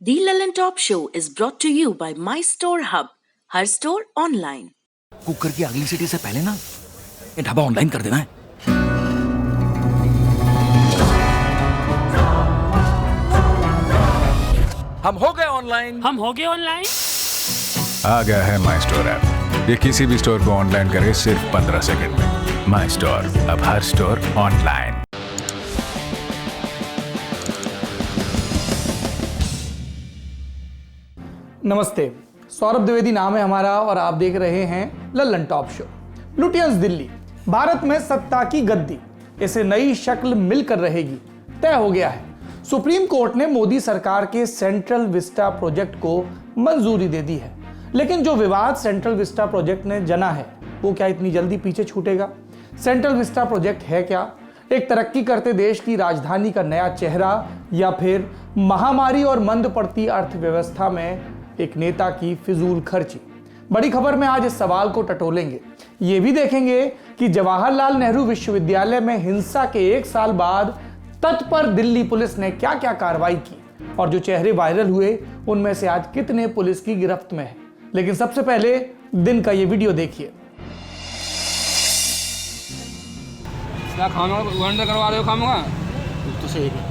The Lellan Top Show is brought to you by My Store Hub, her store online. Cooker की अगली सीटी से पहले ना ये ढाबा ऑनलाइन कर देना है। हम हो गए ऑनलाइन। आ गया है माई स्टोर ऐप। ये किसी भी स्टोर को ऑनलाइन करे सिर्फ 15 सेकंड में। माई स्टोर, अब हर स्टोर ऑनलाइन। नमस्ते, सौरभ द्विवेदी नाम है हमारा और आप देख रहे हैं Lallan top show. Lutyens Delhi, Bharat में सत्ता की गद्दी, इसे नई शक्ल मिलकर रहेगी, तय हो गया है। सुप्रीम कोर्ट ने मोदी सरकार के सेंट्रल विस्टा प्रोजेक्ट को मंजूरी दे दी है, लेकिन जो विवाद सेंट्रल विस्टा प्रोजेक्ट ने जना है वो क्या इतनी जल्दी पीछे छूटेगा? सेंट्रल विस्टा प्रोजेक्ट है क्या? एक तरक्की करते देश की राजधानी का नया चेहरा, या फिर महामारी और मंद पड़ती अर्थव्यवस्था में एक नेता की फिजूल खर्ची? बड़ी खबर में आज इस सवाल को टटोलेंगे। ये भी देखेंगे कि जवाहरलाल नेहरू विश्वविद्यालय में हिंसा के 1 साल बाद तत्पर दिल्ली पुलिस ने क्या क्या कार्रवाई की, और जो चेहरे वायरल हुए उनमें से आज कितने पुलिस की गिरफ्त में है। लेकिन सबसे पहले दिन का ये वीडियो देखिए। क्या खाना करवा रहे हो? खाऊंगा तो सही है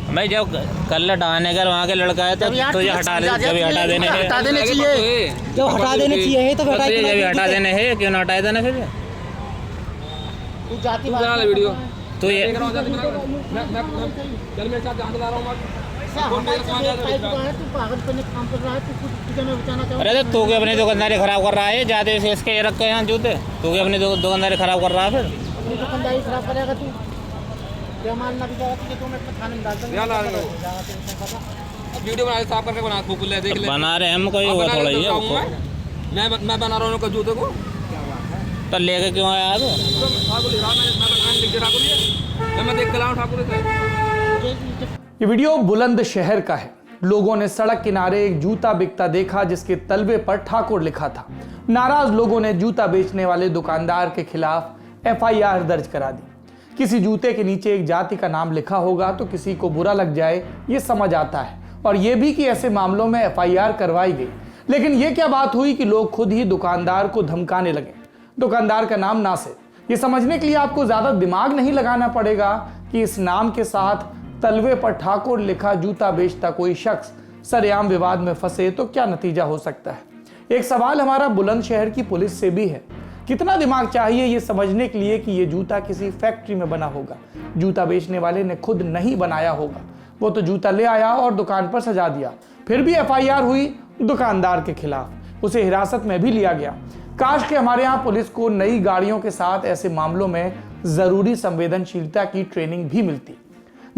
भाई, जब कल हटाने का वहाँ के लड़का है तो ये हटा देने चाहिए। जब हटा देने चाहिए तो हटा देने है, क्यों ना हटाए देना फिर? तू जाति बना ले वीडियो तो ये चल मेरे साथ जाने जा रहा हूँ अरे तू के अपनी दुकानदारी खराब कर रहा है, जाते से इसके रख के यहाँ जूते, तू के अपनी दुकानदारी खराब कर रहा है। फिर दुकानदारी खराब करेगा तू, मानना भी जाएगा तो मैं खाने में डाल दूंगा। वीडियो बना साफ करके बना फूक ले, देख ले बना रहे हम कोई वो थोड़ा ही है। मैं बना रहा हूँ जूते को, तो लेके क्यों आया आप? मैं देख कर लाऊं ठाकुर से। ये वीडियो बुलंदशहर का है। लोगों ने सड़क किनारे एक जूता बिकता देखा जिसके तलवे पर ठाकुर लिखा था। नाराज लोगों ने जूता बेचने वाले दुकानदार के खिलाफ एफआईआर दर्ज करा दी। किसी जूते के नीचे एक जाति का नाम लिखा होगा तो किसी को बुरा लग जाए, ये समझ आता है, और ये भी कि ऐसे मामलों में एफआईआर करवाई गई। लेकिन ये क्या बात हुई कि लोग खुद ही दुकानदार को धमकाने लगे, दुकानदार का नाम ना से। ये समझने के लिए आपको ज्यादा दिमाग नहीं लगाना पड़ेगा कि इस नाम के साथ तलवे पर ठाकुर लिखा जूता बेचता कोई शख्स सरेआम विवाद में फंसे तो क्या नतीजा हो सकता है। एक सवाल हमारा बुलंदशहर की पुलिस से भी है। कितना दिमाग चाहिए ये समझने के लिए कि ये जूता किसी फैक्ट्री में बना होगा, जूता बेचने वाले ने खुद नहीं बनाया होगा। वो तो जूता ले आया और दुकान पर सजा दिया। फिर भी एफआईआर हुई दुकानदार के खिलाफ, उसे हिरासत में भी लिया गया। काश कि हमारे यहाँ पुलिस को नई गाड़ियों के साथ ऐसे मामलों में जरूरी संवेदनशीलता की ट्रेनिंग भी मिलती।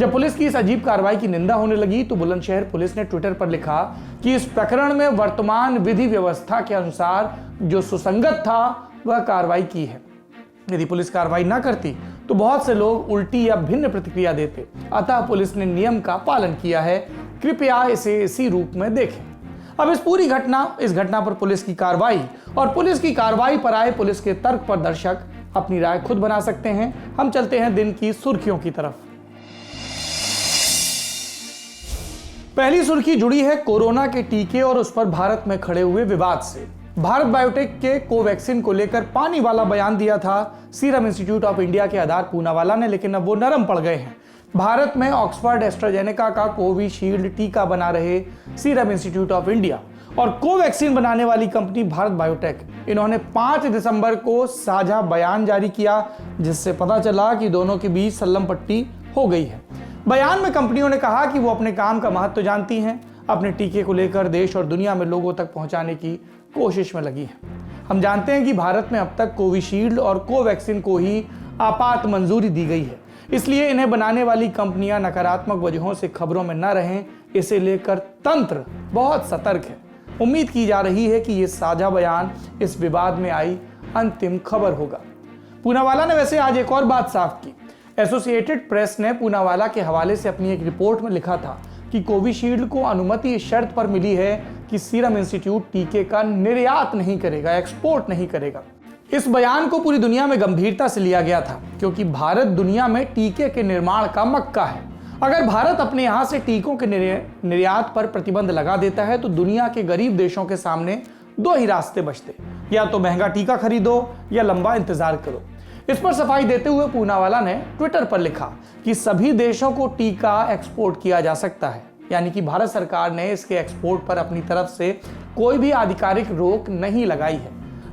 जब पुलिस की इस अजीब कार्रवाई की निंदा होने लगी तो बुलंदशहर पुलिस ने ट्विटर पर लिखा कि इस प्रकरण में वर्तमान विधि व्यवस्था के अनुसार जो सुसंगत था वह कार्रवाई की है। यदि पुलिस कार्रवाई ना करती तो बहुत से लोग उल्टी या भिन्न प्रतिक्रिया देते। अतः पुलिस ने नियम का पालन किया है। कृपया इसे इसी रूप में देखें। अब इस घटना पर पुलिस की कार्रवाई और पुलिस की कार्रवाई पर आए पुलिस के तर्क पर दर्शक अपनी राय खुद बना सकते हैं। हम चलते हैं दिन की सुर्खियों की तरफ। पहली सुर्खी जुड़ी है कोरोना के टीके और उस पर भारत में खड़े हुए विवाद से। भारत बायोटेक के कोवैक्सीन को लेकर पानी वाला बयान दिया था सीरम इंस्टीट्यूट ऑफ इंडिया के आधार पूनावाला ने, लेकिन अब वो नरम पड़ गए हैं। भारत में ऑक्सफर्ड एस्ट्राजेनेका का कोविशील्ड टीका बना रहे सीरम इंस्टीट्यूट ऑफ इंडिया और कोवैक्सीन बनाने वाली कंपनी भारत बायोटेक, इन्होंने 5 दिसंबर को साझा बयान जारी किया, जिससे पता चला कि दोनों के बीच सल्लम पट्टी हो गई है। बयान में कंपनियों ने कहा कि वो अपने काम का महत्व जानती हैं, अपने टीके को लेकर देश और दुनिया में लोगों तक पहुंचाने की कोशिश में लगी हैं। हम जानते हैं कि भारत में अब तक कोविशील्ड और कोवैक्सीन को ही आपात मंजूरी दी गई है, इसलिए इन्हें बनाने वाली कंपनियां नकारात्मक वजहों से खबरों में न रहें, इसे लेकर तंत्र बहुत सतर्क है। उम्मीद की जा रही है कि ये साझा बयान इस विवाद में आई अंतिम खबर होगा। पूनावाला ने वैसे आज एक और बात साफ की। एसोसिएटेड प्रेस ने पूनावाला के हवाले से अपनी एक रिपोर्ट में लिखा था कि कोविशील्ड को अनुमति इस शर्त पर मिली है कि सीरम इंस्टीट्यूट टीके का निर्यात नहीं करेगा, एक्सपोर्ट नहीं करेगा। इस बयान को पूरी दुनिया में गंभीरता से लिया गया था क्योंकि भारत दुनिया में टीके के निर्माण का मक्का है अगर भारत अपने यहां से टीकों के निर्यात पर प्रतिबंध लगा देता है तो दुनिया के गरीब देशों के सामने दो ही रास्ते बचते, या तो महंगा टीका खरीदो या लंबा इंतजार करो। इस पर सफाई देते हुए पूनावाला ने ट्विटर पर लिखा कि सभी देशों को टीका एक्सपोर्ट किया जा सकता है, यानी कि भारत सरकार ने इसके एक्सपोर्ट पर अपनी तरफ से कोई भी आधिकारिक रोक नहीं लगाई है।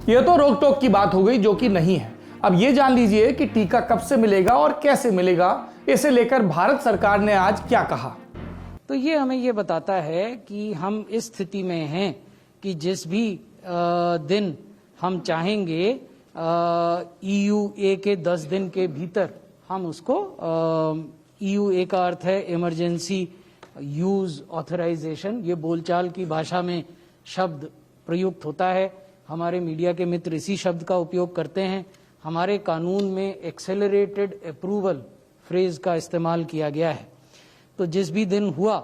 यह तो रोक टोक की बात हो गई जो कि नहीं है। अब ये जान लीजिए कि टीका कब से मिलेगा और कैसे मिलेगा। इसे लेकर भारत सरकार ने आज क्या कहा। तो ये हमें ये बताता है कि हम इस स्थिति में हैं कि जिस भी दिन हम चाहेंगे EUA के 10 दिन के भीतर हम उसको EUA का अर्थ है इमरजेंसी यूज ऑथराइजेशन, ये बोलचाल की भाषा में शब्द प्रयुक्त होता है। हमारे मीडिया के मित्र इसी शब्द का उपयोग करते हैं। हमारे कानून में एक्सेलरेटेड अप्रूवल फ्रेज का इस्तेमाल किया गया है। तो जिस भी दिन हुआ,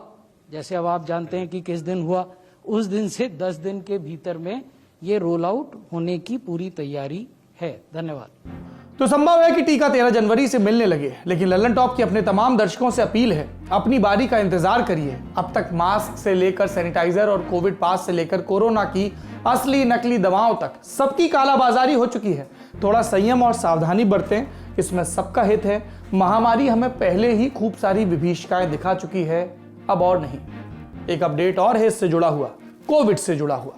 जैसे अब आप जानते हैं कि किस दिन हुआ, उस दिन से 10 दिन के भीतर में ये रोल आउट होने की पूरी तैयारी है। धन्यवाद। तो संभव है कि टीका 13 जनवरी से मिलने लगे, लेकिन लल्लन टॉप की अपने तमाम दर्शकों से अपील है, अपनी बारी का इंतजार करिए। अब तक मास्क से लेकर सैनिटाइजर और कोविड पास से लेकर कोरोना की असली नकली दवाओं तक सबकी कालाबाजारी हो चुकी है। थोड़ा संयम और सावधानी बरतें, इसमें सबका हित है। महामारी हमें पहले ही खूब सारी विभीषिकाएं दिखा चुकी है, अब और नहीं। एक अपडेट और है इससे जुड़ा हुआ, कोविड से जुड़ा हुआ।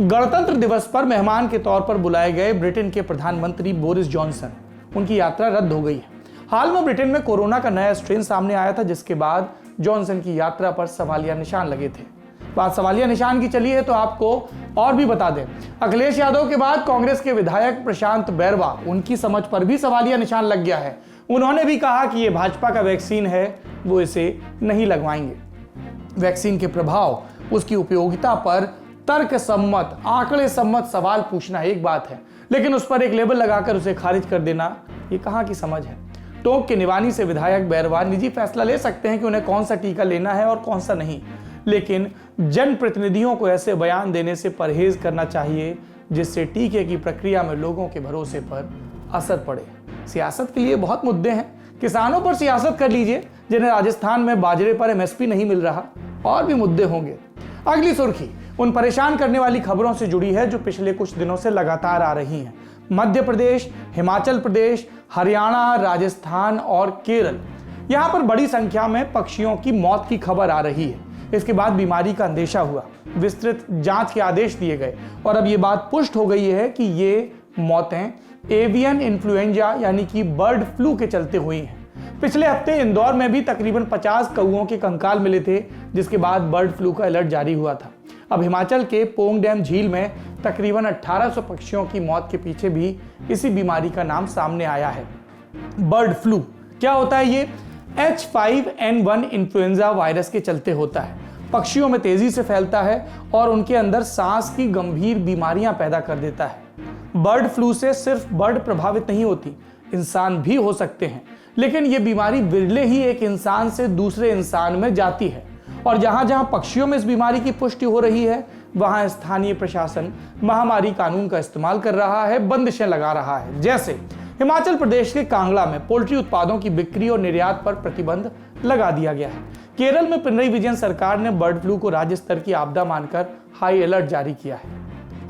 गणतंत्र दिवस पर मेहमान के तौर पर बुलाए गए ब्रिटेन के प्रधानमंत्री बोरिस जॉनसन, उनकी यात्रा रद्द हो गई है। हाल में ब्रिटेन में कोरोना का नया स्ट्रेन सामने आया था, जिसके बाद जॉनसन की यात्रा पर सवालिया निशान लगे थे। बात सवालिया निशान की चली है तो आपको और भी बता दें, अखिलेश यादव के बाद कांग्रेस के विधायक प्रशांत बैरवा, उनकी समझ पर भी सवालिया निशान लग गया है। उन्होंने भी कहा कि यह भाजपा का वैक्सीन है, वो इसे नहीं लगवाएंगे। वैक्सीन के प्रभाव, उसकी उपयोगिता पर तर्क सम्मत, आंकड़े सम्मत सवाल पूछना एक बात है, लेकिन उस पर एक लेबल लगाकर उसे खारिज कर देना, ये कहां की समझ है। टोंक के निवानी से विधायक बैरवा निजी फैसला ले सकते हैं कि उन्हें कौन सा टीका लेना है और कौन सा नहीं, लेकिन जनप्रतिनिधियों को ऐसे बयान देने से परहेज करना चाहिए जिससे टीके की प्रक्रिया में लोगों के भरोसे पर असर पड़े। सियासत के लिए बहुत मुद्दे हैं, किसानों पर सियासत कर लीजिए जिन्हें राजस्थान में बाजरे पर MSP नहीं मिल रहा, और भी मुद्दे होंगे। अगली सुर्खी उन परेशान करने वाली खबरों से जुड़ी है जो पिछले कुछ दिनों से लगातार आ रही हैं। मध्य प्रदेश, हिमाचल प्रदेश, हरियाणा, राजस्थान और केरल, यहां पर बड़ी संख्या में पक्षियों की मौत की खबर आ रही है। इसके बाद बीमारी का अंदेशा हुआ, विस्तृत जांच के आदेश दिए गए और अब यह बात पुष्ट हो गई है कि ये मौतें एवियन इन्फ्लुएंजा यानी कि बर्ड फ्लू के चलते हुई हैं। पिछले हफ्ते इंदौर में भी तकरीबन 50 कौओं के कंकाल मिले थे, जिसके बाद बर्ड फ्लू का अलर्ट जारी हुआ था। अब हिमाचल के पोंग डैम झील में तकरीबन 1800 पक्षियों की मौत के पीछे भी इसी बीमारी का नाम सामने आया है, बर्ड फ्लू। क्या होता है ये? H5N1 इन्फ्लुएंजा वायरस के चलते होता है। पक्षियों में तेजी से फैलता है और उनके अंदर सांस की गंभीर बीमारियां पैदा कर देता है। बर्ड फ्लू से सिर्फ बर्ड प्रभावित नहीं होती, इंसान भी हो सकते हैं, लेकिन यह बीमारी विरले ही एक इंसान से दूसरे इंसान में जाती है। और जहां जहां पक्षियों में इस बीमारी की पुष्टि हो रही है, वहां स्थानीय प्रशासन महामारी कानून का इस्तेमाल कर रहा है, बंदिशें लगा रहा है। जैसे हिमाचल प्रदेश के कांगड़ा में पोल्ट्री उत्पादों की बिक्री और निर्यात पर प्रतिबंध लगा दिया गया है। केरल में पिनरई विजयन सरकार ने बर्ड फ्लू को राज्य स्तर की आपदा मानकर हाई अलर्ट जारी किया है।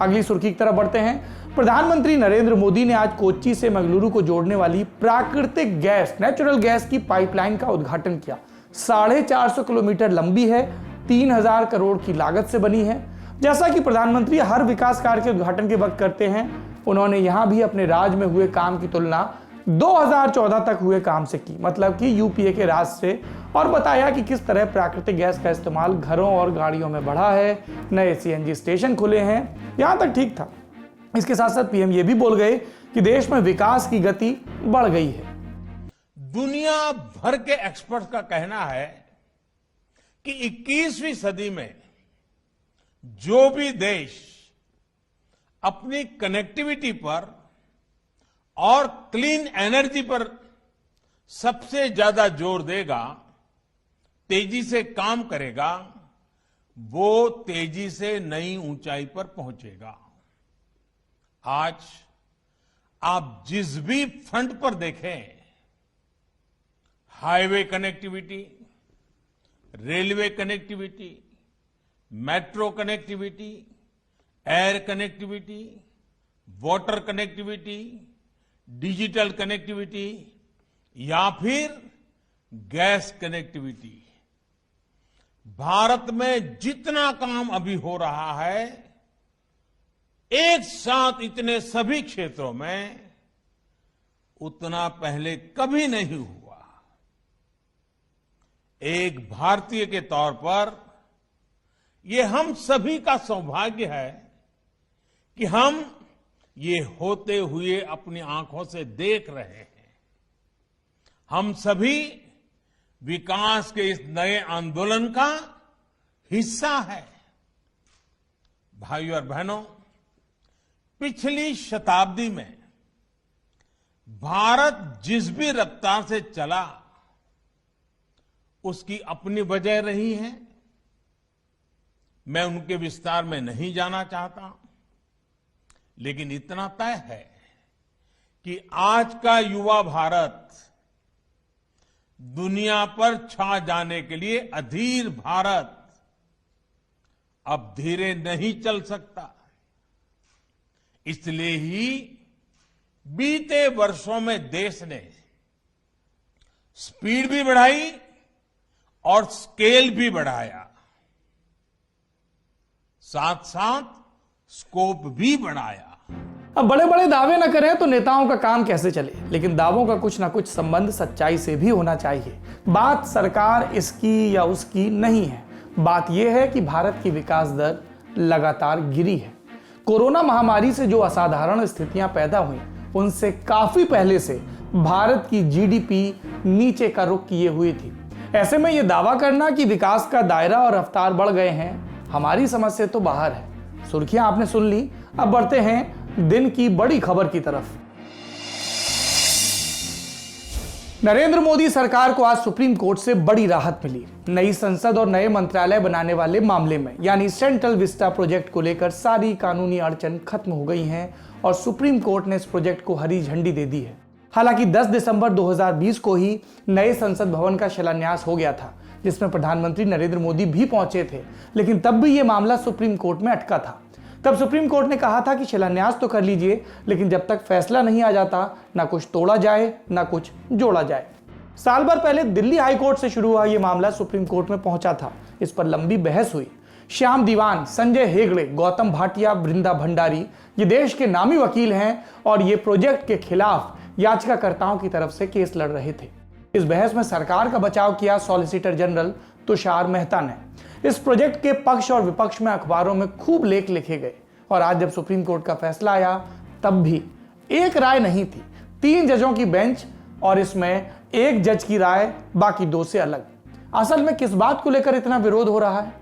अगली सुर्खी की तरफ बढ़ते हैं। प्रधानमंत्री नरेंद्र मोदी ने आज कोच्चि से मंगलुरु को जोड़ने वाली प्राकृतिक गैस, नेचुरल गैस की पाइपलाइन का उद्घाटन किया। 450 किलोमीटर लंबी है, 3000 करोड़ की लागत से बनी है। जैसा कि प्रधानमंत्री हर विकास कार्य के उद्घाटन के वक्त करते हैं, उन्होंने यहां भी अपने राज में हुए काम की तुलना 2014 तक हुए काम से की, मतलब कि यूपीए के राज से, और बताया कि किस तरह प्राकृतिक गैस का इस्तेमाल घरों और गाड़ियों में बढ़ा है, नए सीएनजी स्टेशन खुले हैं। यहां तक ठीक था। इसके साथ साथ पीएम ये भी बोल गए कि देश में विकास की गति बढ़ गई है। दुनिया भर के एक्सपर्ट्स का कहना है कि 21वीं सदी में जो भी देश अपनी कनेक्टिविटी पर और क्लीन एनर्जी पर सबसे ज्यादा जोर देगा, तेजी से काम करेगा, वो तेजी से नई ऊंचाई पर पहुंचेगा। आज आप जिस भी फ्रंट पर देखें, highway connectivity, railway connectivity, metro connectivity, air connectivity, water connectivity, digital connectivity या फिर गैस कनेक्टिविटी, भारत में जितना काम अभी हो रहा है, एक साथ इतने सभी क्षेत्रों में उतना पहले कभी नहीं हुआ। एक भारतीय के तौर पर यह हम सभी का सौभाग्य है कि हम ये होते हुए अपनी आंखों से देख रहे हैं। हम सभी विकास के इस नए आंदोलन का हिस्सा है। भाइयों और बहनों, पिछली शताब्दी में भारत जिस भी रफ्तार से चला, उसकी अपनी वजह रही है। मैं उनके विस्तार में नहीं जाना चाहता, लेकिन इतना तय है कि आज का युवा भारत दुनिया पर छा जाने के लिए अधीर भारत अब धीरे नहीं चल सकता। इसलिए ही बीते वर्षों में देश ने स्पीड भी बढ़ाई और स्केल भी बढ़ाया, साथ साथ स्कोप भी बढ़ाया। अब बड़े बड़े दावे न करें तो नेताओं का काम कैसे चले, लेकिन दावों का कुछ ना कुछ संबंध सच्चाई से भी होना चाहिए। बात सरकार इसकी या उसकी नहीं है, बात यह है कि भारत की विकास दर लगातार गिरी है। कोरोना महामारी से जो असाधारण स्थितियां पैदा हुई, उनसे काफी पहले से भारत की जीडीपी नीचे का रुख किए हुई थी। ऐसे में यह दावा करना कि विकास का दायरा और रफ्तार बढ़ गए हैं, हमारी समझ से तो बाहर है। सुर्खियां आपने सुन ली, अब बढ़ते हैं दिन की बड़ी खबर की तरफ। नरेंद्र मोदी सरकार को आज सुप्रीम कोर्ट से बड़ी राहत मिली। नई संसद और नए मंत्रालय बनाने वाले मामले में यानी सेंट्रल विस्टा प्रोजेक्ट को लेकर सारी कानूनी अड़चन खत्म हो गई हैं और सुप्रीम कोर्ट ने इस प्रोजेक्ट को हरी झंडी दे दी है। हालांकि 10 दिसंबर 2020 को ही नए संसद भवन का शिलान्यास हो गया था, जिसमें प्रधानमंत्री नरेंद्र मोदी भी पहुंचे थे, लेकिन तब भी यह मामला सुप्रीम कोर्ट में अटका था। तब सुप्रीम कोर्ट ने कहा था कि शिलान्यास तो कर लीजिए, लेकिन जब तक फैसला नहीं आ जाता, ना कुछ तोड़ा जाए ना कुछ जोड़ा जाए। साल भर पहले दिल्ली हाई कोर्ट से शुरू हुआ यह मामला सुप्रीम कोर्ट में पहुंचा था। इस पर लंबी बहस हुई। श्याम दीवान, संजय हेगड़े, गौतम भाटिया, वृंदा भंडारी ये देश के नामी वकील हैं और ये प्रोजेक्ट के खिलाफ याचिकाकर्ताओं की तरफ से केस लड़ रहे थे। इस बहस में सरकार का बचाव किया सॉलिसिटर जनरल तुषार मेहता ने। इस प्रोजेक्ट के पक्ष और विपक्ष में अखबारों में खूब लेख लिखे गए और आज जब सुप्रीम कोर्ट का फैसला आया, तब भी एक राय नहीं थी, 3 जजों की बेंच और इसमें एक जज की राय, बाकी 2 से अलग। असल में किस बात को लेकर इतना विरोध हो रहा है?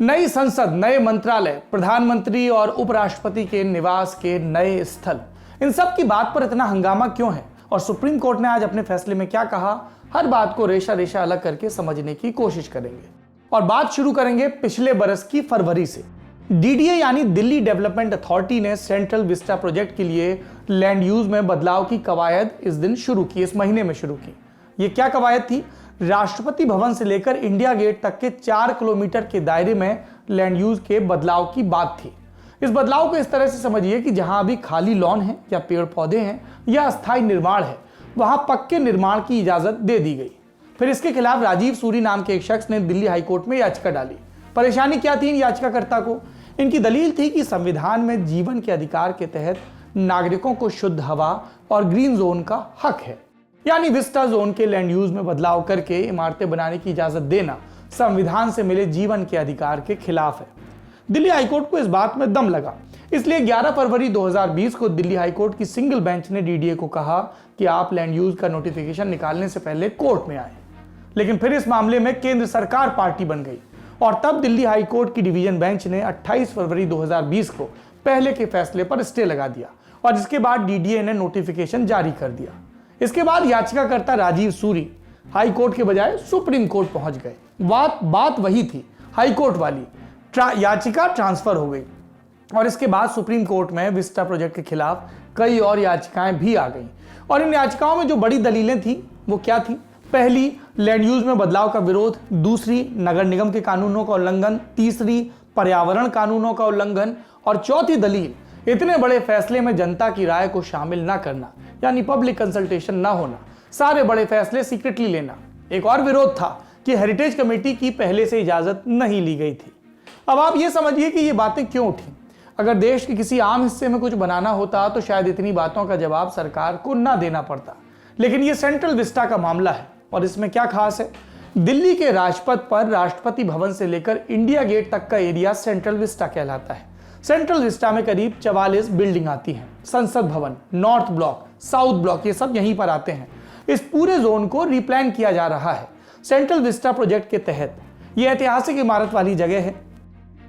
नई संसद, नए मंत्रालय, प्रधानमंत्री और उपराष्ट्रपति के निवास के नए स्थल, इन सब की बात पर इतना हंगामा क्यों है और सुप्रीम कोर्ट ने आज अपने फैसले में क्या कहा, हर बात को रेशा रेशा अलग करके समझने की कोशिश करेंगे। और बात शुरू करेंगे पिछले बरस की फरवरी से। डीडीए यानी दिल्ली डेवलपमेंट अथॉरिटी ने सेंट्रल विस्टा प्रोजेक्ट के लिए लैंड यूज में बदलाव की कवायद इस दिन शुरू की, इस महीने में शुरू की। ये क्या कवायद थी? राष्ट्रपति भवन से लेकर इंडिया गेट तक के 4 किलोमीटर के दायरे में लैंड यूज के बदलाव की बात थी। इस बदलाव को इस तरह से समझिए कि जहां अभी खाली लॉन है या पेड़ पौधे हैं या अस्थायी निर्माण है, वहां पक्के निर्माण की इजाजत दे दी गई। फिर इसके खिलाफ राजीव सूरी नाम के एक शख्स ने दिल्ली हाईकोर्ट में याचिका डाली। परेशानी क्या थी इन याचिकाकर्ता को? इनकी दलील थी कि संविधान में जीवन के अधिकार के तहत नागरिकों को शुद्ध हवा और ग्रीन जोन का हक है, यानी विस्टा जोन के लैंड यूज में बदलाव करके इमारतें बनाने की इजाजत देना संविधान से मिले जीवन के अधिकार के खिलाफ है। दिल्ली हाईकोर्ट को इस बात में दम लगा, इसलिए 11 फरवरी 2020 को दिल्ली हाईकोर्ट की सिंगल बेंच ने डीडीए को कहा कि आप लैंड यूज का नोटिफिकेशन निकालने से पहले कोर्ट में आए। लेकिन फिर इस मामले में केंद्र सरकार पार्टी बन गई और तब दिल्ली हाईकोर्ट की डिवीजन बेंच ने 28 फरवरी 2020 को पहले के फैसले पर स्टे लगा दिया और इसके बाद डीडीए ने नोटिफिकेशन जारी कर दिया। इसके बाद याचिकाकर्ता राजीव सूरी हाईकोर्ट के बजाय सुप्रीम कोर्ट पहुंच गए। बात वही थी, हाईकोर्ट वाली। याचिका ट्रांसफर हो गई और इसके बाद सुप्रीम कोर्ट में विस्टा प्रोजेक्ट के खिलाफ कई और याचिकाएं भी आ गई और इन याचिकाओं में जो बड़ी दलीलें थी वो क्या थी? पहली, लैंड यूज में बदलाव का विरोध। दूसरी, नगर निगम के कानूनों का उल्लंघन। तीसरी, पर्यावरण कानूनों का उल्लंघन। और चौथी दलील, इतने बड़े फैसले में जनता की राय को शामिल ना करना, यानी पब्लिक कंसल्टेशन ना होना, सारे बड़े फैसले सीक्रेटली लेना। एक और विरोध था कि हेरिटेज कमेटी की पहले से इजाजत नहीं ली गई थी। अब आप ये समझिए कि ये बातें क्यों उठी। अगर देश के किसी आम हिस्से में कुछ बनाना होता तो शायद इतनी बातों का जवाब सरकार को ना देना पड़ता, लेकिन ये सेंट्रल विस्टा का मामला है और इसमें क्या खास है। दिल्ली के राजपथ पर राष्ट्रपति भवन से लेकर इंडिया गेट तक का एरिया सेंट्रल विस्टा कहलाता है। सेंट्रल विस्टा में करीब 44 बिल्डिंग आती हैं। संसद भवन, नॉर्थ ब्लॉक, साउथ ब्लॉक, ये सब यहीं पर आते हैं। इस पूरे जोन को रिप्लान किया जा रहा है सेंट्रल विस्टा प्रोजेक्ट के तहत। यह ऐतिहासिक इमारत वाली जगह है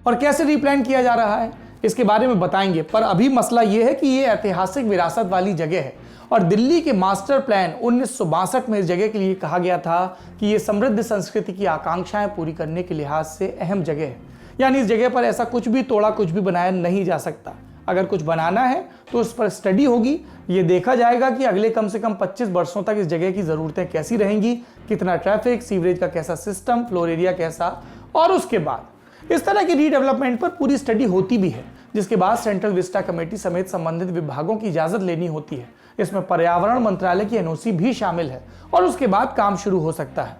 और कैसे रिप्लान किया जा रहा है इसके बारे में बताएंगे, पर अभी मसला यह है कि यह ऐतिहासिक विरासत वाली जगह है और दिल्ली के मास्टर प्लान 1962 में इस जगह के लिए कहा गया था कि यह समृद्ध संस्कृति की आकांक्षाएं पूरी करने के लिहाज से अहम जगह है। यानी इस जगह पर ऐसा कुछ भी तोड़ा, कुछ भी बनाया नहीं जा सकता। अगर कुछ बनाना है तो उस पर स्टडी होगी। ये देखा जाएगा कि अगले कम से कम 25 वर्षों तक इस जगह की जरूरतें कैसी रहेंगी, कितना ट्रैफिक, सीवरेज का कैसा सिस्टम, फ्लोर एरिया कैसा, और उसके बाद इस तरह की रीडेवलपमेंट पर पूरी स्टडी होती भी है, जिसके बाद सेंट्रल विस्टा कमेटी समेत संबंधित विभागों की इजाजत लेनी होती है। इसमें पर्यावरण मंत्रालय की एनओसी भी शामिल है और उसके बाद काम शुरू हो सकता है।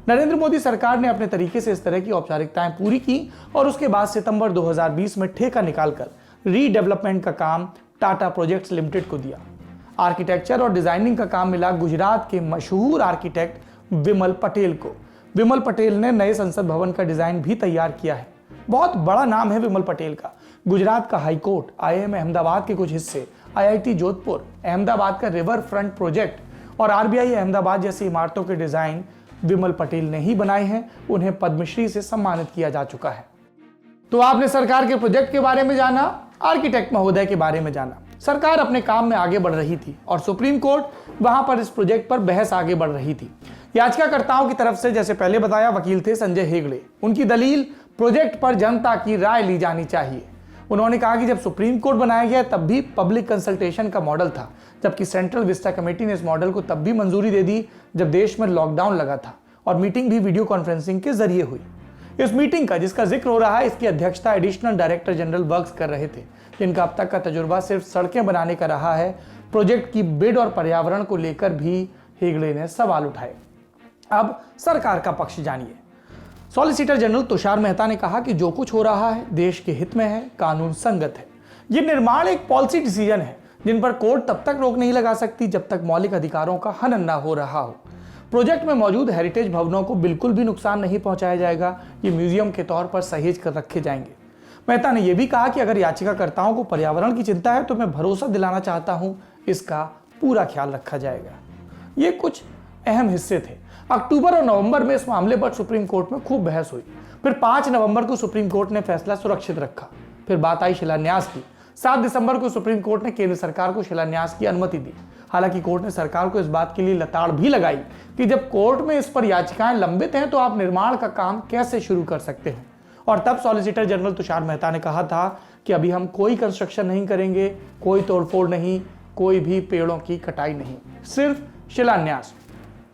नरेंद्र मोदी सरकार ने अपने तरीके से इस तरह की औपचारिकताएं पूरी की और उसके बाद सितंबर 2020 में ठेका निकालकर रीडेवलपमेंट का काम टाटा प्रोजेक्ट्स लिमिटेड को दिया। आर्किटेक्चर और डिजाइनिंग का काम मिला गुजरात के मशहूर आर्किटेक्ट विमल पटेल को। विमल पटेल ने नए संसद भवन का डिजाइन भी तैयार किया है। बहुत बड़ा नाम है विमल पटेल का। गुजरात का हाईकोर्ट, IIM अहमदाबाद के कुछ हिस्से, IIT जोधपुर, अहमदाबाद का रिवर फ्रंट प्रोजेक्ट और RBI अहमदाबाद जैसी इमारतों के डिजाइन विमल पटेल ने ही बनाए हैं। उन्हें पद्मश्री से सम्मानित किया जा चुका है। तो आपने सरकार के प्रोजेक्ट के बारे में जाना, आर्किटेक्ट महोदय के बारे में जाना। सरकार अपने काम में आगे बढ़ रही थी और सुप्रीम कोर्ट वहां पर इस प्रोजेक्ट पर बहस आगे बढ़ रही थी। याचिकाकर्ताओं की तरफ से, जैसे पहले बताया, वकील थे संजय हेगड़े। उनकी दलील, प्रोजेक्ट पर जनता की राय ली जानी चाहिए। उन्होंने कहा कि जब सुप्रीम कोर्ट बनाया गया तब भी पब्लिक कंसल्टेशन का मॉडल था, जबकि सेंट्रल विस्टा कमेटी ने इस मॉडल को तब भी मंजूरी दे दी जब देश में लॉकडाउन लगा था और मीटिंग भी वीडियो कॉन्फ्रेंसिंग के जरिए हुई। इस मीटिंग का, जिसका जिक्र हो रहा है, इसकी अध्यक्षता एडिशनल डायरेक्टर जनरल वर्क्स कर रहे थे, जिनका अब तक का तजुर्बा सिर्फ सड़कें बनाने का रहा है। प्रोजेक्ट की बिड और पर्यावरण को लेकर भी हेगड़े ने सवाल उठाए। अब सरकार का पक्ष जानिए। सॉलिसिटर जनरल तुषार मेहता ने कहा कि जो कुछ हो रहा है देश के हित में है, कानून संगत है। ये निर्माण एक पॉलिसी डिसीजन है जिन पर कोर्ट तब तक रोक नहीं लगा सकती जब तक मौलिक अधिकारों का हनन ना हो रहा हो। प्रोजेक्ट में मौजूद हेरिटेज भवनों को बिल्कुल भी नुकसान नहीं पहुंचाया जाएगा। ये म्यूजियम के तौर पर सहेज कर रखे जाएंगे। मेहता ने यह भी कहा कि अगर याचिकाकर्ताओं को पर्यावरण की चिंता है तो मैं भरोसा दिलाना चाहता हूं, इसका पूरा ख्याल रखा जाएगा। ये कुछ अहम हिस्से थे। अक्टूबर और नवंबर में इस मामले पर सुप्रीम कोर्ट में खूब बहस हुई। फिर 5 नवंबर को सुप्रीम कोर्ट ने फैसला सुरक्षित रखा। फिर बात आई शिलान्यास की। 7 दिसंबर को सुप्रीम कोर्ट ने केंद्र सरकार को शिलान्यास की अनुमति दी। हालांकि कोर्ट ने सरकार को इस बात के लिए लताड़ भी लगाई कि जब कोर्ट में इस पर याचिकाएं लंबित हैं तो आप निर्माण का काम कैसे शुरू कर सकते हैं। और तब सॉलिसिटर जनरल तुषार मेहता ने कहा था कि अभी हम कोई कंस्ट्रक्शन नहीं करेंगे, कोई तोड़फोड़ नहीं, कोई भी पेड़ों की कटाई नहीं, सिर्फ शिलान्यास।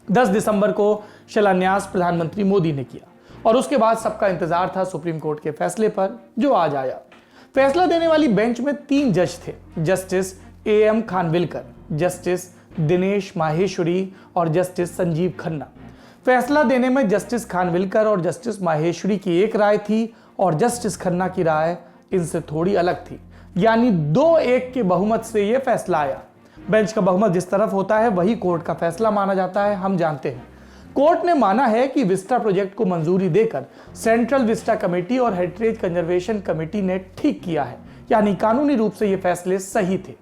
10 दिसंबर को शिलान्यास प्रधानमंत्री मोदी ने किया और उसके बाद सबका इंतजार था सुप्रीम कोर्ट के फैसले पर, जो आज आया। फैसला देने वाली बेंच में 3 जज थे, justice AM Khanwilkar, justice Dinesh Maheshwari और जस्टिस संजीव खन्ना। फैसला देने में जस्टिस खानविलकर और जस्टिस माहेश्वरी की एक राय थी और जस्टिस खन्ना की राय इनसे थोड़ी अलग थी, यानी 2-1 के बहुमत से यह फैसला आया। बेंच का बहुमत जिस तरफ होता है वही कोर्ट का फैसला माना जाता है, हम जानते हैं। कोर्ट ने माना है कि विस्टा प्रोजेक्ट को मंजूरी देकर सेंट्रल विस्टा कमेटी और हेरिटेज कंजर्वेशन कमेटी ने ठीक किया है, यानी कानूनी रूप से ये फैसले सही थे।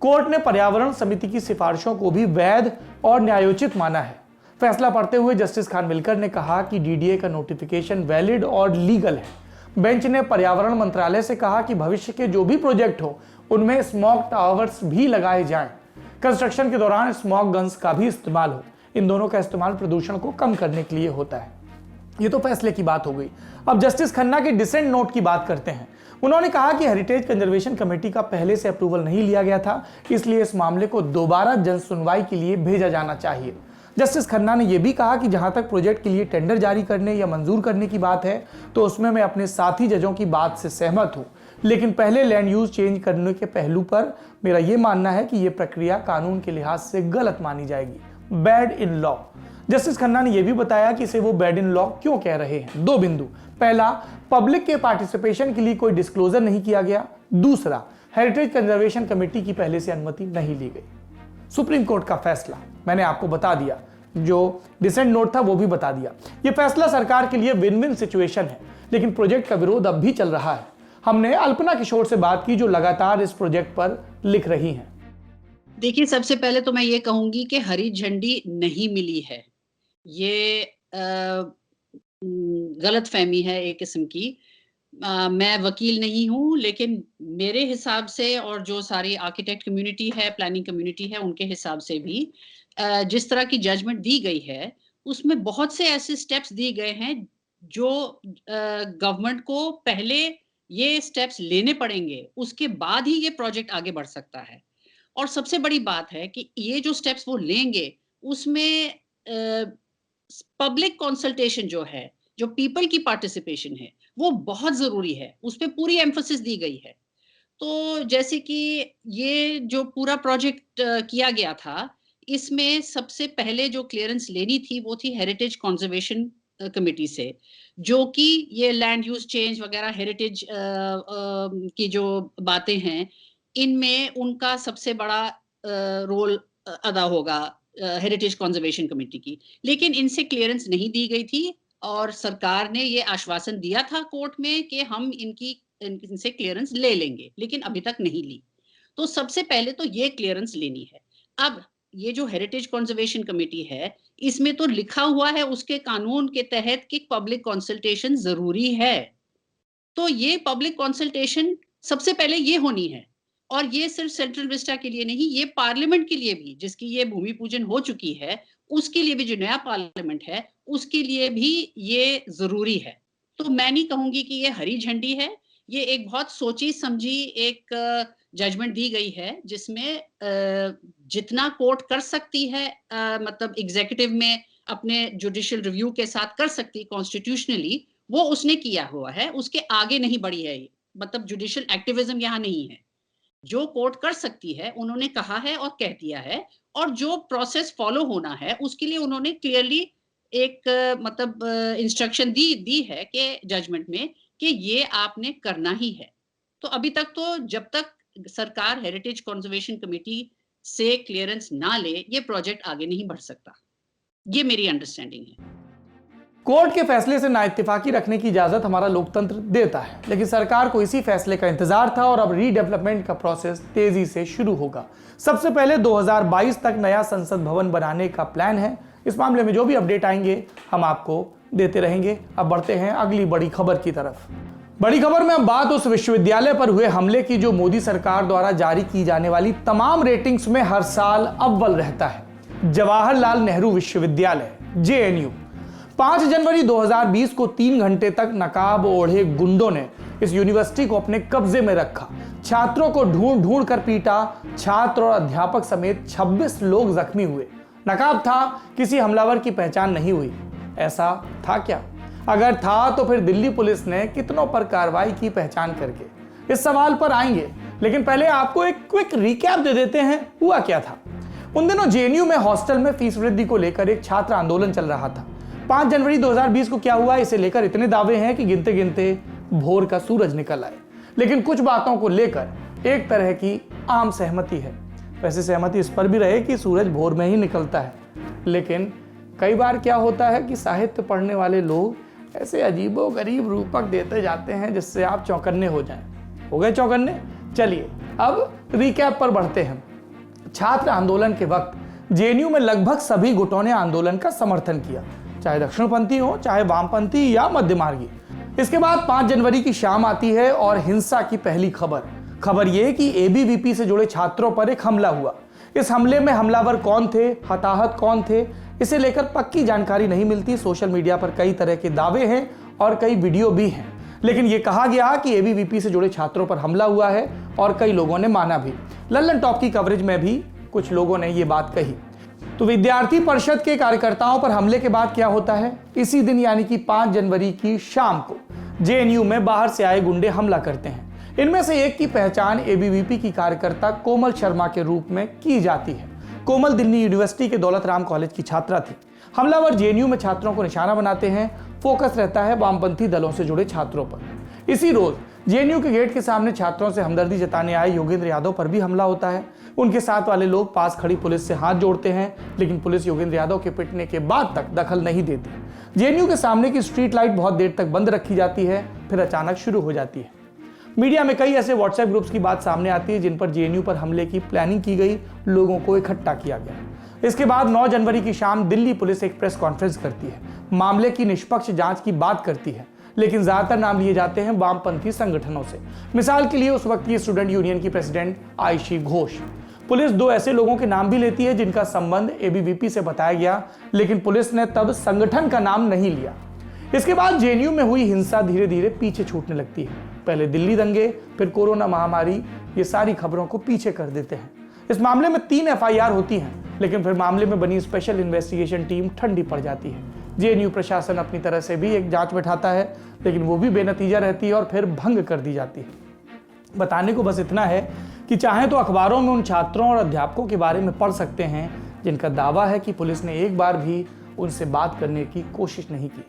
कोर्ट ने पर्यावरण समिति की सिफारिशों को भी वैध और न्यायोचित माना है। फैसला पढ़ते हुए जस्टिस खानविलकर ने कहा कि DDA का नोटिफिकेशन वैलिड और लीगल है। बेंच ने पर्यावरण मंत्रालय से कहा कि भविष्य के जो भी प्रोजेक्ट हो उनमें स्मॉग टावर्स भी लगाए जाएं। कंस्ट्रक्शन के दौरान स्मॉग गन्स का भी इस्तेमाल हो। इन दोनों का इस्तेमाल प्रदूषण को कम करने के लिए होता है। ये तो फैसले की बात हो गई। अब जस्टिस खन्ना के डिसेंट नोट की बात करते हैं। उन्होंने कहा कि हेरिटेज कंजर्वेशन कमेटी का पहले से अप्रूवल नहीं लिया गया था, इसलिए इस मामले को दोबारा जन सुनवाई के लिए भेजा जाना चाहिए। जस्टिस खन्ना ने यह भी कहा कि जहां तक प्रोजेक्ट के लिए टेंडर जारी करने या मंजूर करने की बात है तो उसमें मैं अपने साथी जजों की बात से सहमत हूं, लेकिन पहले लैंड यूज चेंज करने के पहलू पर मेरा यह मानना है कि यह प्रक्रिया कानून के लिहाज से गलत मानी जाएगी, bad in law. Justice Khanna ने यह भी बताया कि इसे वो बैड इन लॉ क्यों कह रहे हैं। 2 बिंदु। पहला, पब्लिक के पार्टिसिपेशन के लिए कोई डिस्क्लोजर नहीं किया गया। दूसरा, हेरिटेज कंजर्वेशन कमेटी की पहले से अनुमति नहीं ली गई। सुप्रीम कोर्ट का फैसला मैंने आपको बता दिया, जो डिसेंट नोट था वो भी बता दिया। यह फैसला सरकार के लिए विन विन सिचुएशन है, लेकिन प्रोजेक्ट का विरोध अब भी चल रहा है। हमने अल्पना किशोर से बात की, जो लगातार इस प्रोजेक्ट पर लिख रही हैं। देखिए, सबसे पहले तो मैं ये कहूंगी कि हरी झंडी नहीं मिली है, ये गलतफहमी है एक किस्म की। मैं वकील नहीं हूं, लेकिन मेरे हिसाब से और जो सारी आर्किटेक्ट कम्युनिटी है, प्लानिंग कम्युनिटी है, उनके हिसाब से भी जिस तरह की जजमेंट दी गई है उसमें बहुत से ऐसे स्टेप्स दिए गए हैं जो गवर्नमेंट को पहले ये स्टेप्स लेने पड़ेंगे, उसके बाद ही ये प्रोजेक्ट आगे बढ़ सकता है। और सबसे बड़ी बात है कि ये जो स्टेप्स वो लेंगे उसमें पब्लिक कंसल्टेशन जो है, जो पीपल की पार्टिसिपेशन है, वो बहुत जरूरी है, उस पर पूरी एम्फोसिस दी गई है। तो जैसे कि ये जो पूरा प्रोजेक्ट किया गया था, इसमें सबसे पहले जो क्लियरेंस लेनी थी वो थी हेरिटेज कंजर्वेशन कमेटी से, जो कि ये लैंड यूज चेंज वगैरह हेरिटेज की जो बातें हैं, इनमें उनका सबसे बड़ा रोल अदा होगा हेरिटेज कंजर्वेशन कमेटी की। लेकिन इनसे क्लियरेंस नहीं दी गई थी और सरकार ने ये आश्वासन दिया था कोर्ट में कि हम इनसे क्लियरेंस ले लेंगे, लेकिन अभी तक नहीं ली। तो सबसे पहले तो ये क्लियरेंस लेनी है। अब ये जो हेरिटेज कंजर्वेशन कमेटी है, इसमें तो लिखा हुआ है उसके कानून के तहत कि पब्लिक कंसल्टेशन जरूरी है। तो ये पब्लिक कंसल्टेशन सबसे पहले ये होनी है, और ये सिर्फ सेंट्रल विस्टा के लिए नहीं, ये पार्लियामेंट के लिए भी, जिसकी ये भूमि पूजन हो चुकी है, उसके लिए भी, जो नया पार्लियामेंट है उसके लिए भी ये जरूरी है। तो मैं नहीं कहूंगी कि ये हरी झंडी है, ये एक बहुत सोची समझी एक जजमेंट दी गई है, जिसमें जितना कोर्ट कर सकती है, मतलब एग्जीक्यूटिव में अपने जुडिशियल रिव्यू के साथ कर सकती कॉन्स्टिट्यूशनली, वो उसने किया हुआ है, उसके आगे नहीं बढ़ी है। मतलब जुडिशियल एक्टिविज्म यहाँ नहीं है। जो कोर्ट कर सकती है उन्होंने कहा है और कह दिया है, और जो प्रोसेस फॉलो होना है उसके लिए उन्होंने क्लियरली एक मतलब इंस्ट्रक्शन दी है कि जजमेंट में कि ये आपने करना ही है। तो अभी तक तो जब तक सरकार हेरिटेज कंजर्वेशन कमेटी से क्लियरेंस ना ले, ये प्रोजेक्ट आगे नहीं बढ़ सकता। ये मेरी अंडरस्टैंडिंग है। कोर्ट के फैसले से नाइत्तेफाकी रखने की इजाजत हमारा लोकतंत्र देता है, लेकिन सरकार को इसी फैसले का इंतजार था और अब रीडेवलपमेंट का प्रोसेस तेजी से शुरू होगा। सबसे पहले 2022 तक नया संसद भवन बनाने का प्लान है। इस मामले में जो भी अपडेट आएंगे हम आपको देते रहेंगे। अब बढ़ते हैं अगली बड़ी खबर की तरफ। बड़ी खबर में अब बात उस विश्वविद्यालय पर हुए हमले की जो मोदी सरकार द्वारा जारी की जाने वाली तमाम रेटिंग्स में हर साल अव्वल रहता है। जवाहरलाल नेहरू विश्वविद्यालय JNU 5 जनवरी 2020 को 3 घंटे तक नकाब ओढ़े गुंडों ने इस यूनिवर्सिटी को अपने कब्जे में रखा। छात्रों को ढूंढ ढूंढ कर पीटा। छात्र और अध्यापक समेत 26 लोग जख्मी हुए। नकाब था, किसी हमलावर की पहचान नहीं हुई। ऐसा था क्या? अगर था तो फिर दिल्ली पुलिस ने कितनों पर कार्रवाई की पहचान करके? इस सवाल पर आएंगे, लेकिन पहले आपको एक क्विक रिकैप दे देते हैं हुआ क्या था। उन दिनों JNU में हॉस्टल में फीस वृद्धि को लेकर एक छात्र आंदोलन चल रहा था। 5 जनवरी 2020 को क्या हुआ, इसे लेकर इतने दावे हैं कि गिनते गिनते भोर का सूरज निकल आए। लेकिन कुछ बातों को लेकर एक तरह की आम सहमति है। वैसे सहमति इस पर भी रहे कि सूरज भोर में ही निकलता है, लेकिन कई बार क्या होता है कि साहित्य पढ़ने वाले लोग ऐसे अजीबो गरीब रूपक देते जाते हैं जिससे आप चौकन्ने हो जाएं। हो गए चौकन्ने? चलिए अब रिकैप पर बढ़ते हैं। छात्र आंदोलन के वक्त JNU में लगभग सभी गुटों ने आंदोलन का समर्थन किया, चाहे दक्षिणपंथी हो, चाहे वामपंथी या मध्यमार्गी। इसके बाद 5 जनवरी की शाम आती है और हिंसा की पहली खबर यह कि ABVP से जुड़े छात्रों पर एक हमला हुआ। इस हमले में हमलावर कौन थे, हताहत कौन थे, इसे लेकर पक्की जानकारी नहीं मिलती। सोशल मीडिया पर कई तरह के दावे हैं और कई वीडियो भी हैं, लेकिन यह कहा गया कि ABVP से जुड़े छात्रों पर हमला हुआ है और कई लोगों ने माना भी। लल्लन टॉप की कवरेज में भी कुछ लोगों ने यह बात कही। तो विद्यार्थी परिषद के कार्यकर्ताओं पर हमले के बाद क्या होता है? इसी दिन यानी कि 5 जनवरी की शाम को जेएनयू में बाहर से आए गुंडे हमला करते हैं। इनमें से एक की पहचान एबीवीपी की कार्यकर्ता कोमल शर्मा के रूप में की जाती है। कोमल दिल्ली यूनिवर्सिटी के दौलत राम कॉलेज की छात्रा थी। हमलावर जेएनयू में छात्रों को निशाना बनाते हैं। फोकस रहता है वामपंथी दलों से जुड़े छात्रों पर। इसी रोज जेएनयू के गेट के सामने छात्रों से हमदर्दी जताने आए योगेंद्र यादव पर भी हमला होता है। उनके साथ वाले लोग पास खड़ी पुलिस से हाथ जोड़ते हैं, लेकिन पुलिस योगेंद्र यादव के पिटने के बाद तक दखल नहीं देती। जेएनयू के सामने की स्ट्रीट लाइट बहुत देर तक बंद रखी जाती है, फिर अचानक शुरू हो जाती है। मीडिया में कई ऐसे व्हाट्सएप ग्रुप्स की बात सामने आती है जिन पर जेएनयू पर हमले की प्लानिंग की गई, लोगों को इकट्ठा किया गया। इसके बाद 9 जनवरी की शाम दिल्ली पुलिस एक प्रेस कॉन्फ्रेंस करती है, मामले की निष्पक्ष जांच की बात करती है, लेकिन ज्यादातर नाम लिए जाते हैं वामपंथी संगठनों से। मिसाल के लिए उस वक्त की स्टूडेंट यूनियन की प्रेसिडेंट आयशी घोष। पुलिस 2 ऐसे लोगों के नाम भी लेती है जिनका संबंध एबीवीपी से बताया गया, लेकिन पुलिस ने तब संगठन का नाम नहीं लिया। इसके बाद जेएनयू में हुई हिंसा धीरे धीरे पीछे छूटने लगती है। पहले दिल्ली दंगे, फिर कोरोना महामारी, ये सारी खबरों को पीछे कर देते हैं। इस मामले में 3 एफआईआर होती हैं, लेकिन फिर मामले में बनी स्पेशल इन्वेस्टिगेशन टीम ठंडी पड़ जाती है। जेएनयू प्रशासन अपनी तरह से भी एक जांच बैठाता है, लेकिन वो भी बेनतीजा रहती है और फिर भंग कर दी जाती है। बताने को बस इतना है कि चाहे तो अखबारों में उन छात्रों और अध्यापकों के बारे में पढ़ सकते हैं जिनका दावा है कि पुलिस ने एक बार भी उनसे बात करने की कोशिश नहीं की।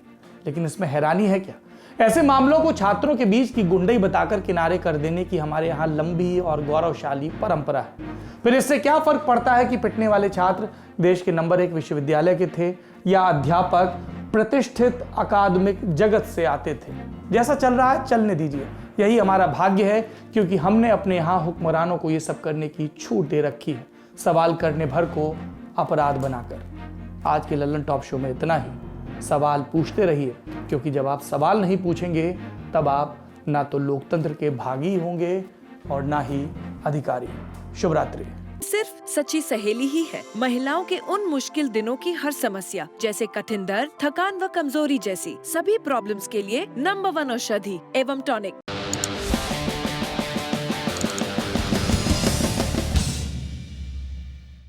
लेकिन इसमें हैरानी है क्या? ऐसे मामलों को छात्रों के बीच की गुंडई बताकर किनारे कर देने की हमारे यहाँ लंबी और गौरवशाली परंपरा है। फिर इससे क्या फर्क पड़ता है कि पिटने वाले छात्र देश के नंबर 1 विश्वविद्यालय के थे या अध्यापक प्रतिष्ठित अकादमिक जगत से आते थे? जैसा चल रहा है चलने दीजिए, यही हमारा भाग्य है, क्योंकि हमने अपने यहाँ हुक्मरानों को ये सब करने की छूट दे रखी है, सवाल करने भर को अपराध बनाकर। आज के लल्लन टॉप शो में इतना ही। सवाल पूछते रहिए, क्योंकि जब आप सवाल नहीं पूछेंगे तब आप ना तो लोकतंत्र के भागी होंगे और ना ही अधिकारी। शुभ रात्रि। सिर्फ सच्ची सहेली ही है महिलाओं के उन मुश्किल दिनों की हर समस्या, जैसे कठिन दर्द, थकान व कमजोरी जैसी सभी प्रॉब्लम्स के लिए नंबर 1 औषधि एवं टॉनिक